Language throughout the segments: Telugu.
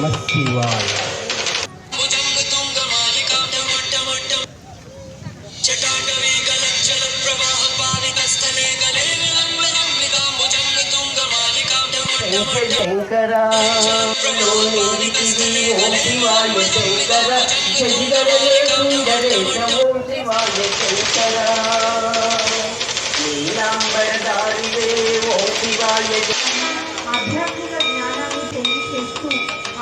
నమ శివాయ. శంకర శివాయ శంకర శివాయ శంకర నీలాంబరదారివే ఓం శివాయ. ఆధ్యాత్మిక జ్ఞానాన్ని తెలియచేస్తూ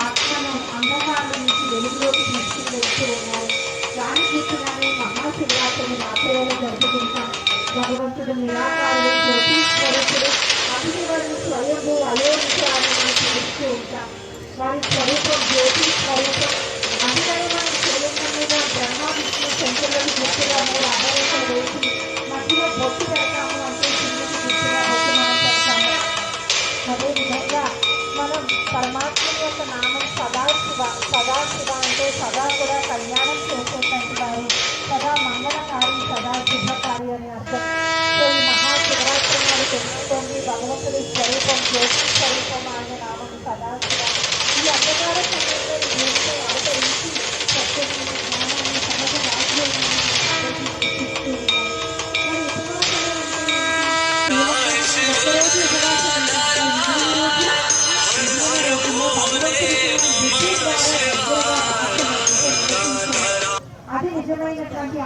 ఆత్మను అంధకారం నుంచి వెలుగులోకి తీసుకువెళ్తూ ఉన్నారు. దాని గుర్తుగానే మహాశివరాత్రిని ఆచరణ జరుపుకుంటాం. భగవంతుడు నిరాకారుడు, జ్యోతిస్వరూపుడు, అభివరుడు, స్వయంభూ అయోనిచాలను తెలుస్తూ ఉంటాం. వారి స్వరూపం జ్యోతి స్వరూపం. అభినయమైన శివలింగం మీద బ్రహ్మ విష్ణు శంకరులకు గుర్తుగా మూడు ఆభరణాలు వేసి మధ్యలో బొట్టు పెడతాము అంటే శివునికి గుర్తుగా బొట్టు మనం పెడతాము. అదేవిధంగా మనం పరమాత్మ యొక్క నామం సదాశివ. సదాశివ అంటే సదా కూడా కళ్యాణం చేసేటువంటి వారు, సదా మంగళకారి, సదా శుభకారి అని అర్థం. సో ఈ మహాశివరాత్రి నాడు తెలుసుకోండి భగవంతుడి స్వరూపం జ్యోతి స్వరూపం ఆయన నామం సదాశివ. ఈ అంధకార సమయంలో దేవుడితో ఆచరించి సత్యమైన జ్ఞానాన్ని సహజ రాజ్యాన్ని ఇస్తూ ఉన్నారు. మరి ఉపవాసాలు అంటే అది నిజమైనటువంటి